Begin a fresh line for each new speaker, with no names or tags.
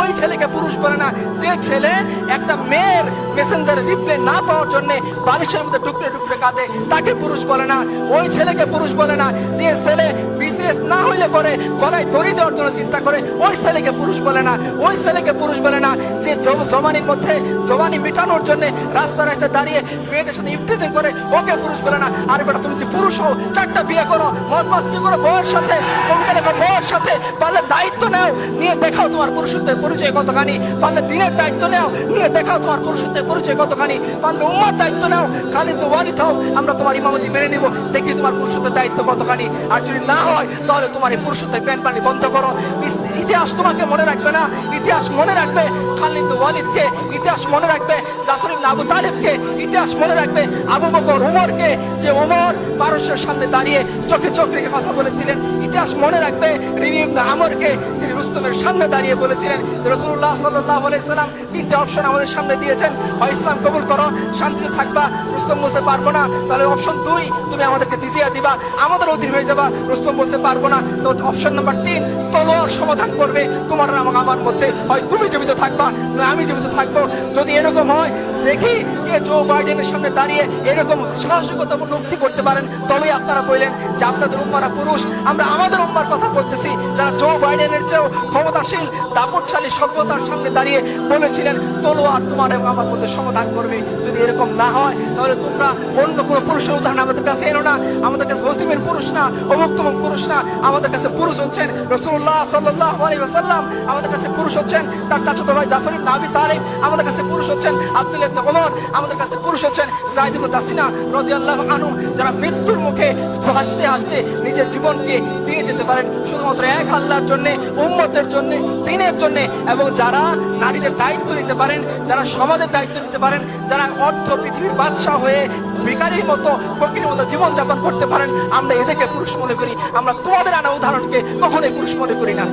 ওই ছেলেকে পুরুষ বলে না। যে ছেলে একটা মেয়ের মেসেঞ্জারে রিপ্লাই না পাওয়ার জন্য বালিশের মধ্যে টুকরে টুকরে কাঁদে, তাকে পুরুষ বলে না। ওই ছেলেকে পুরুষ বলে না। যে ছেলে বিশেষ না হইলে পরে গলায় দড়ি দেওয়ার জন্য চিন্তা করে, ওই ছেলেকে পুরুষ বলে না। ওই ছেলেকে পুরুষ বলে না যে জওয়ানির মধ্যে জওয়ানি মেটানোর জন্য রাস্তা রাস্তায় দাঁড়িয়ে মেয়েদের সাথে ইফটিজিং করে, ওকে পুরুষ বলে না। আর বেটা তুমি যদি পুরুষ হও, 4টা বিয়ে করো, মদ মাস্তি করো বউয়ের সাথে, কবিতা লেখো বউয়ের সাথে, পারলে দায়িত্ব নাও, নিয়ে দেখাও তোমার পুরুষত্বের পরিচয় কতখানি। পারলে দিনের দায়িত্ব নাও, নিয়ে দেখাও তোমার পুরুষত্বের পরিচয় কতখানি। পারলে উম্মার দায়িত্ব নাও, খালিদ ওয়ালিদ হও, আমরা তোমার ইমামতি মেনে নিব, দেখি তোমার পুরুষত্বের দায়িত্ব কতখানি। আর যদি না হয় তাহলে তোমার এই পুরুষত্বের প্যান পানি বন্ধ করো। ইতিহাস তোমাকে মনে রাখবে না, ইতিহাস মনে রাখবে খালিদ ওয়ালিদকে, ইতিহাস মনে রাখবে জাফর ইবনে আবু তালিবকে, ইতিহাস মনে রাখবে আবু বকর ওমরকে, যে ওমর পারস্যের সামনে দাঁড়িয়ে চোখে চোখ রেখে কথা বলেছিলেন। ইতিহাস মনে রাখবে রিবি ইবনে আমরকে, যিনি রুস্তমের সামনে দাঁড়িয়ে বলেছিলেন রাসূলুল্লাহ সাল্লাল্লাহু আলাইহি সাল্লাম 3টা অপশন আমাদের সামনে দিয়েছেন, হয় ইসলাম কবুল করো, শান্তিতে থাকবা, রুস্তম বলতে পারবো না, তাহলে অপশন 2 তুমি আমাদেরকে জিজিয়া দিবা, আমাদের অধীন হয়ে যাবা। রুস্তম বলতে পারবো না, তো অপশন নাম্বার 3 তলোয়ার সমাধান করবে তোমার আমার মধ্যে, হয় তুমি জীবিত থাকবা না আমি জীবিত থাকবো। যদি এরকম হয়, দেখি কে জো বাইডেনের সামনে দাঁড়িয়ে এরকম সাহসিকতাপূর্ণ উক্তি করতে পারেন, তবেই আপনারা বললেন যে আপনাদের উম্মারা পুরুষ। আমরা আমাদের উম্মার কথা বলতেছি, যারা জো বাইডেনের চেয়েও ক্ষমতাশীল দাপটশালী সভ্যতার সামনে দাঁড়িয়ে বলেছিলেন তলোয়ার তোমার এবং আমার মধ্যে সমাধান করবে। যদি এরকম না হয়, তাহলে তোমরা অন্য কোনো পুরুষের উদাহরণ আমাদের কাছে এনো না। আমাদের কাছে হসিমের পুরুষ না, অমুক তমুক পুরুষ না, আমাদের কাছে পুরুষ হচ্ছেন রাসূলুল্লাহ সাল্লাল্লাহু আলাইহি ওয়াসাল্লাম, আমাদের কাছে পুরুষ হচ্ছেন তার চাচাতো ভাই জাফর ইবনে আবি তালিব, আমাদের কাছে পুরুষ হচ্ছেন আব্দুল্লাহ ইবনে ওমর, আমাদের কাছে পুরুষ হচ্ছেন যায়েদ ইবনে দাসিনা রাদিয়াল্লাহু আনহু, যারা মৃত্যুর মুখে হাসতে হাসতে নিজের জীবনকে দিয়ে যেতে পারেন শুধুমাত্র এক আল্লাহর জন্য, উম্মতের জন্য, দ্বীনের জন্য, এবং যারা নারীদের দায়িত্ব নিতে পারেন, যারা সমাজের দায়িত্ব নিতে পারেন, যারা অর্ধ পৃথিবীর বাদশা হয়ে ভিখারির মতো ফকিরের মতো জীবনযাপন করতে পারেন, আমরা এদেরকে পুরুষ মনে করি। আমরা তোমাদের আনা উদাহরণকে কখনোই পুরুষ মনে করি না।